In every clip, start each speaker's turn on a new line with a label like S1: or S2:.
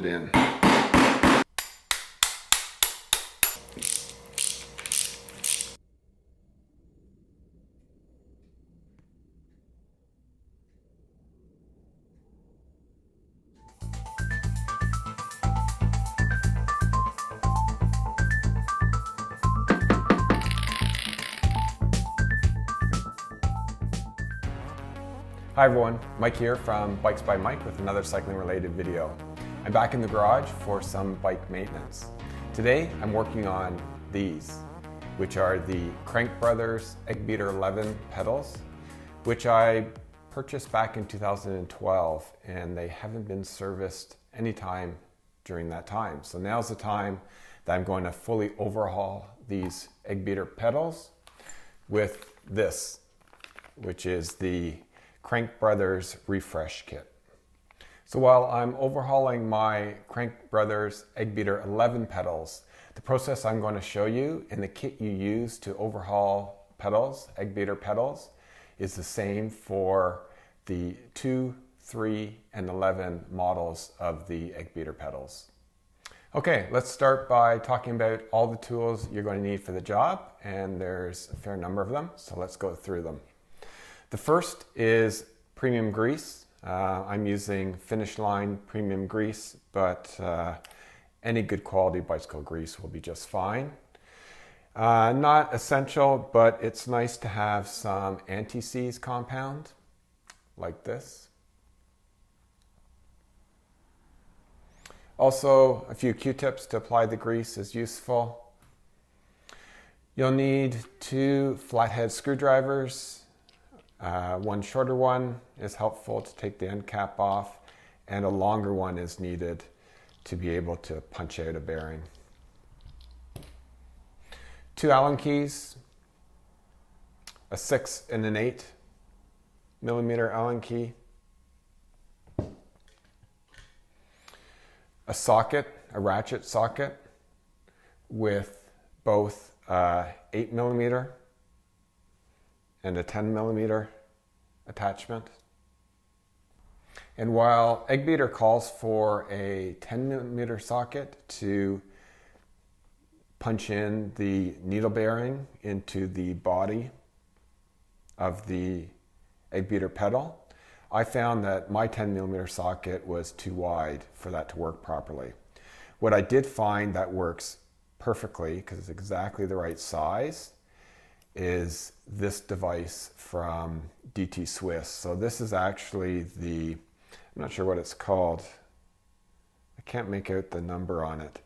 S1: it in. Hi everyone, Mike here from Bikes by Mike with another cycling related video. I'm back in the garage for some bike maintenance. Today I'm working on these, which are the Crankbrothers Eggbeater 11 pedals, which I purchased back in 2012 and they haven't been serviced anytime during that time. So now's the time that I'm going to fully overhaul these Eggbeater pedals with this, which is the Crankbrothers Refresh Kit. So while I'm overhauling my Crankbrothers Eggbeater 11 pedals, the process I'm going to show you and the kit you use to overhaul pedals, Eggbeater pedals, is the same for the 2, 3, and 11 models of the Eggbeater pedals. Okay, let's start by talking about all the tools you're going to need for the job, and there's a fair number of them, so let's go through them. The first is premium grease. I'm using Finish Line premium grease, but any good quality bicycle grease will be just fine. Not essential, but it's nice to have some anti-seize compound like this. Also, a few Q-tips to apply the grease is useful. You'll need 2 flathead screwdrivers. One shorter one is helpful to take the end cap off, and a longer one is needed to be able to punch out a bearing. 2 Allen keys, a 6 and an 8 millimeter Allen key, a socket, a ratchet socket with both 8 millimeter and a 10 millimeter attachment. And while Eggbeater calls for a 10 millimeter socket to punch in the needle bearing into the body of the Eggbeater pedal, I found that my 10 millimeter socket was too wide for that to work properly. What I did find that works perfectly, because it's exactly the right size, is this device from DT Swiss. So this is actually the, I'm not sure what it's called. I can't make out the number on it.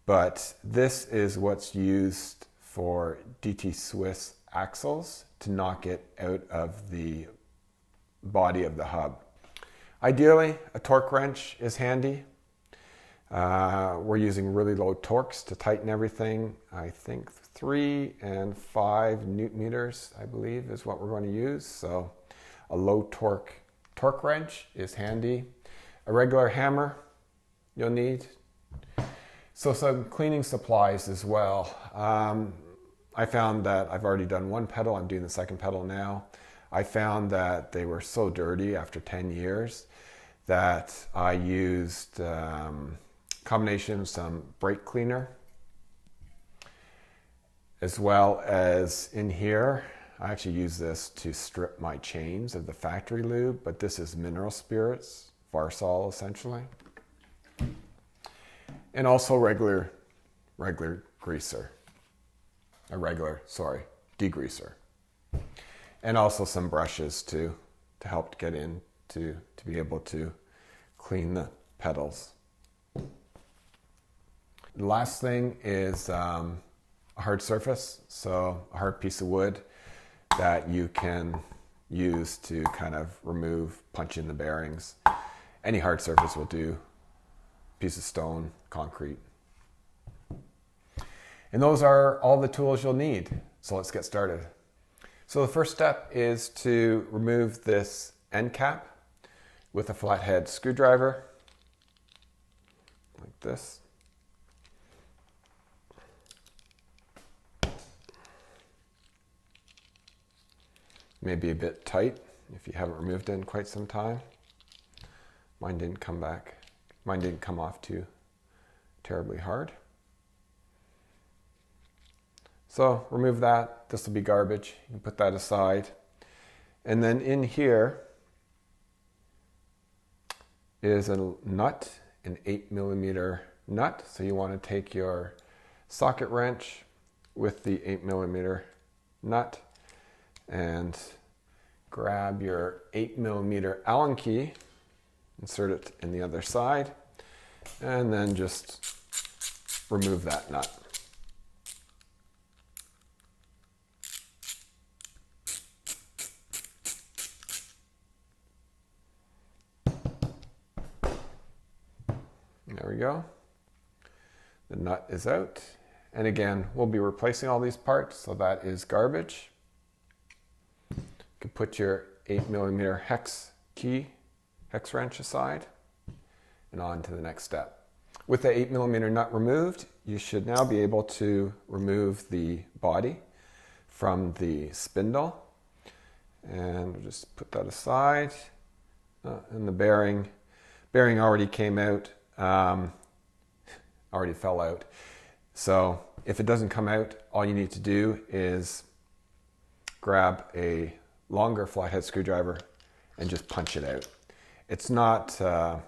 S1: But this is what's used for DT Swiss axles to knock it out of the body of the hub. Ideally, a torque wrench is handy. We're using really low torques to tighten everything. I think 3 and 5 newton meters, I believe, is what we're going to use. So a low torque wrench is handy. A regular hammer you'll need. So some cleaning supplies as well. I found that I've already done one pedal. I'm doing the second pedal now. I found that they were so dirty after 10 years that I used combination of some brake cleaner, as well as in here, I actually use this to strip my chains of the factory lube, but this is mineral spirits, Varsol essentially. And also regular greaser, degreaser. And also some brushes to help get in to be able to clean the pedals. The last thing is a hard surface, so a hard piece of wood that you can use to kind of punch in the bearings. Any hard surface will do, piece of stone, concrete. And those are all the tools you'll need, so let's get started. So the first step is to remove this end cap with a flathead screwdriver, like this. Maybe a bit tight if you haven't removed it in quite some time. Mine didn't come back Mine didn't come off too terribly hard. So remove that. This will be garbage. You can put that aside. And then in here is a nut, an 8mm nut. So you want to take your socket wrench with the 8mm nut and grab your 8mm Allen key, insert it in the other side, and then just remove that nut. There we go. The nut is out. And again, we'll be replacing all these parts, so that is garbage. You can put your 8mm hex wrench aside and on to the next step. With the 8mm nut removed, you should now be able to remove the body from the spindle. And we'll just put that aside. And the bearing already came out, already fell out. So if it doesn't come out, all you need to do is grab a longer flathead screwdriver and just punch it out. It's not, the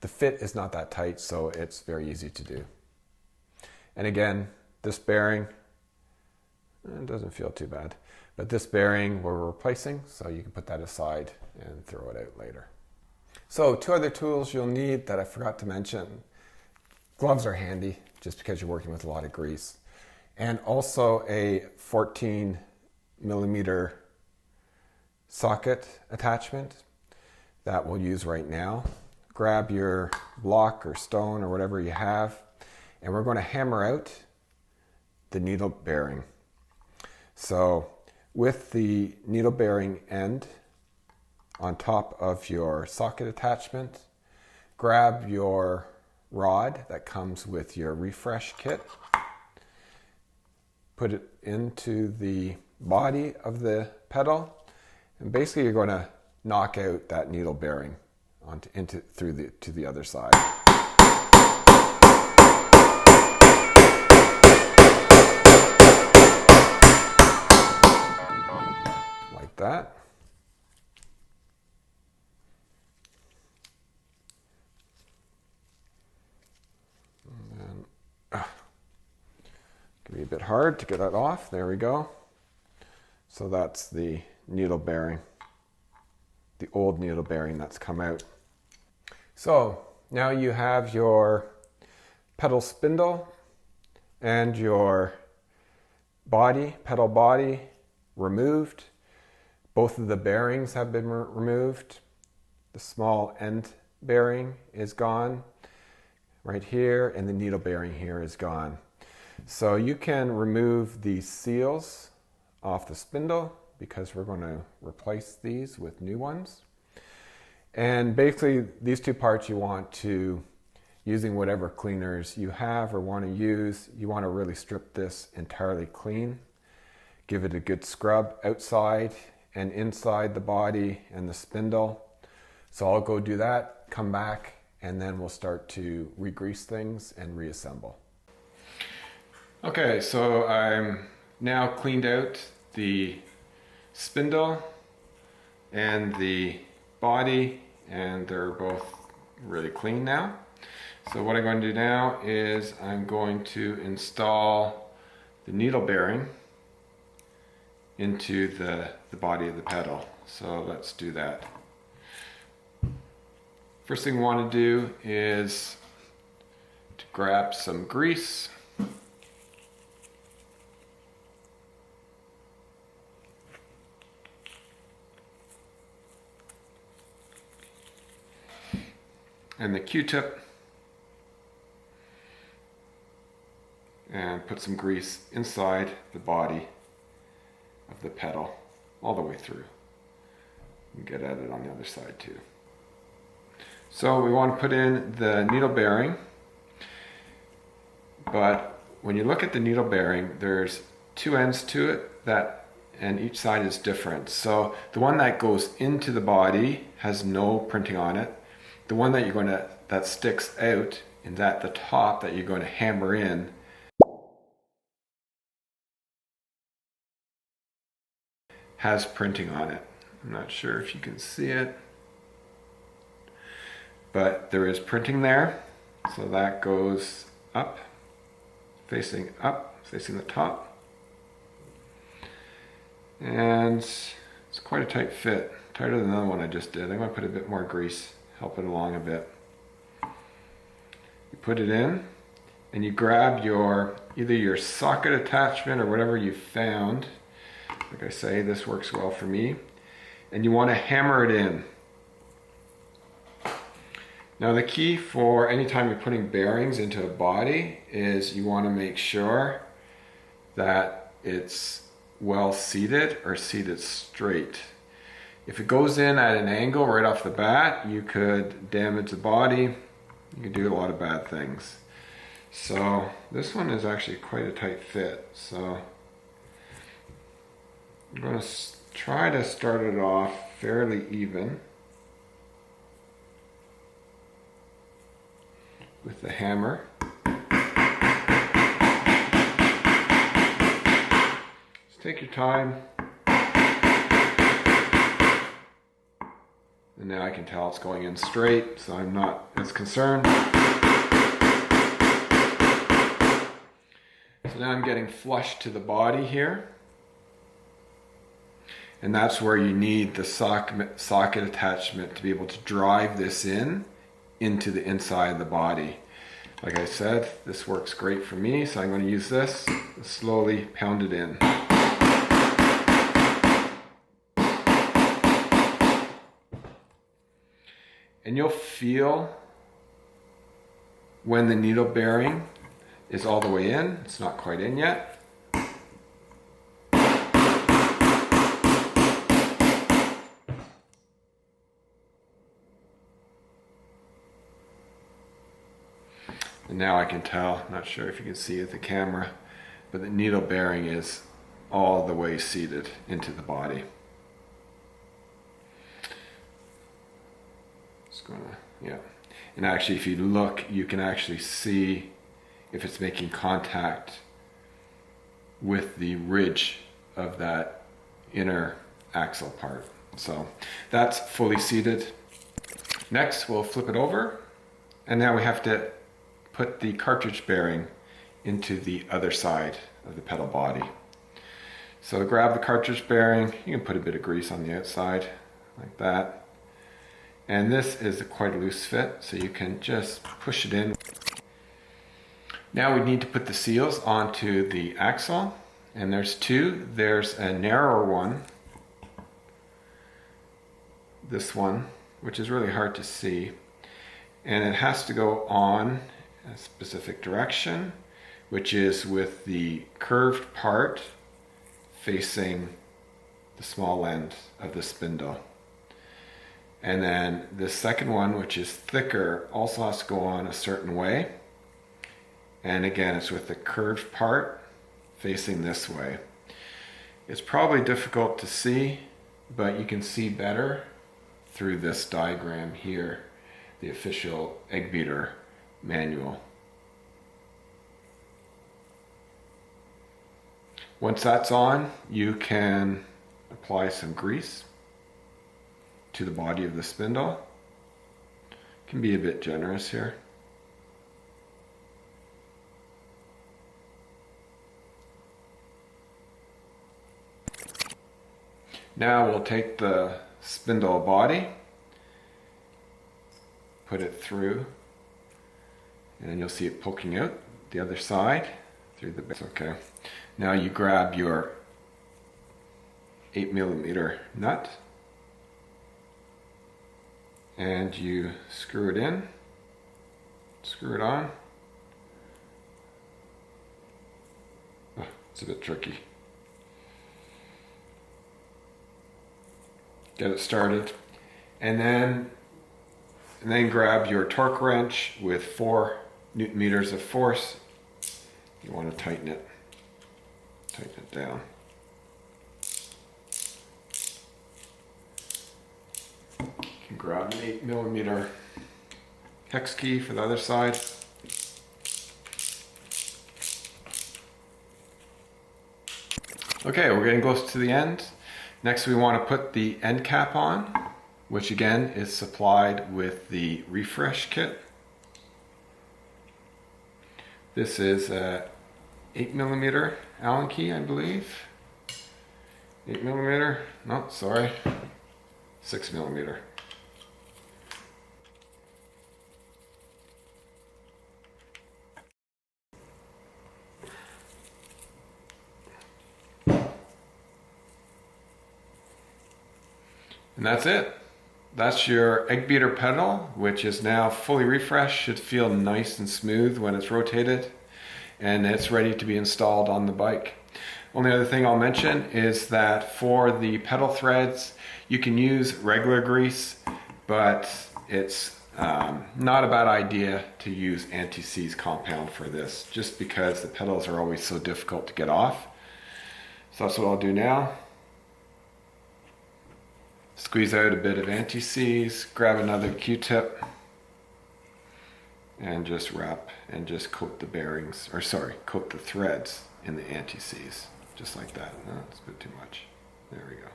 S1: fit is not that tight, so it's very easy to do. And again, this bearing, it doesn't feel too bad, but this bearing we're replacing, so you can put that aside and throw it out later. So 2 other tools you'll need that I forgot to mention. Gloves are handy just because you're working with a lot of grease. And also a 14mm socket attachment that we'll use right now. Grab your block or stone or whatever you have, and we're going to hammer out the needle bearing. So with the needle bearing end on top of your socket attachment, grab your rod that comes with your refresh kit, put it into the body of the pedal, and basically you're going to knock out that needle bearing to the other side. Like that. Can be a bit hard to get that off. There we go. So that's the needle bearing, the old needle bearing that's come out. So now you have your pedal spindle and your pedal body removed. Both of the bearings have been removed. The small end bearing is gone right here, and the needle bearing here is gone. So you can remove the seals off the spindle because we're going to replace these with new ones. And basically these 2 parts you want to, using whatever cleaners you have or want to use, you want to really strip this entirely clean. Give it a good scrub outside and inside the body and the spindle. So I'll go do that, come back, and then we'll start to re-grease things and reassemble. Okay, so I'm now cleaned out the spindle and the body, and they're both really clean now. So what I'm going to do now is I'm going to install the needle bearing into the body of the pedal. So let's do that. First thing we want to do is to grab some grease. And the Q-tip, and put some grease inside the body of the pedal all the way through. And get at it on the other side too. So we want to put in the needle bearing, but when you look at the needle bearing, there's 2 ends to it and each side is different. So the one that goes into the body has no printing on it. The one that you're going to that sticks out and at the top that you're going to hammer in has printing on it. I'm not sure if you can see it, but there is printing there. So that goes up, facing the top. And it's quite a tight fit, tighter than the other one I just did. I'm going to put a bit more grease, help it along a bit. You put it in and you grab either your socket attachment or whatever you found. Like I say, this works well for me. And you want to hammer it in. Now the key for anytime you're putting bearings into a body is you want to make sure that it's well seated or seated straight. If it goes in at an angle right off the bat, you could damage the body. You could do a lot of bad things. So this one is actually quite a tight fit. So I'm going to try to start it off fairly even with the hammer. Just take your time. And now I can tell it's going in straight, so I'm not as concerned. So now I'm getting flush to the body here. And that's where you need the socket attachment to be able to drive this into the inside of the body. Like I said, this works great for me, so I'm going to use this and slowly pound it in. And you'll feel when the needle bearing is all the way in. It's not quite in yet. And now I can tell, not sure if you can see with the camera, but the needle bearing is all the way seated into the body. Just gonna, yeah. And actually, if you look, you can actually see if it's making contact with the ridge of that inner axle part. So that's fully seated. Next, we'll flip it over, and now we have to put the cartridge bearing into the other side of the pedal body. So grab the cartridge bearing, you can put a bit of grease on the outside, like that. And this is quite a loose fit, so you can just push it in. Now we need to put the seals onto the axle, and there's two. There's a narrower one, this one, which is really hard to see, and it has to go on a specific direction, which is with the curved part facing the small end of the spindle. And then the second one, which is thicker, also has to go on a certain way. And again, it's with the curved part facing this way. It's probably difficult to see, but you can see better through this diagram here, the official Eggbeater manual. Once that's on, you can apply some grease to the body of the spindle. Can be a bit generous here. Now we'll take the spindle body, put it through, and then you'll see it poking out the other side through the base. Okay. Now you grab your 8mm nut and you screw it in, screw it on. Oh, it's a bit tricky. Get it started, and then grab your torque wrench with 4 Newton meters of force. You want to tighten it down. You can grab an 8mm hex key for the other side. Okay, we're getting close to the end. Next we want to put the end cap on, which again is supplied with the refresh kit. This is a 8mm Allen key, I believe. 8mm, no, sorry, 6mm. And that's it. That's your Eggbeater pedal, which is now fully refreshed. Should feel nice and smooth when it's rotated, and it's ready to be installed on the bike. Only other thing I'll mention is that for the pedal threads, you can use regular grease, but it's not a bad idea to use anti-seize compound for this, just because the pedals are always so difficult to get off. So that's what I'll do now. Squeeze out a bit of anti-seize, grab another Q-tip, and just wrap and just coat the bearings, or sorry, coat the threads in the anti-seize, just like that. No, that's a bit too much. There we go.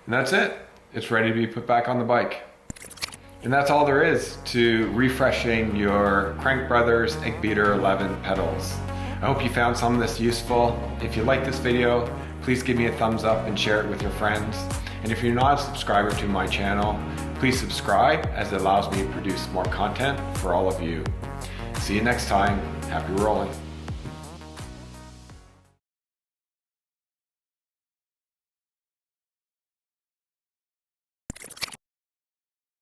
S1: And that's it. It's ready to be put back on the bike. And that's all there is to refreshing your Crankbrothers Eggbeater 11 pedals. I hope you found some of this useful. If you like this video, please give me a thumbs up and share it with your friends. And if you're not a subscriber to my channel, please subscribe, as it allows me to produce more content for all of you. See you next time. Happy rolling.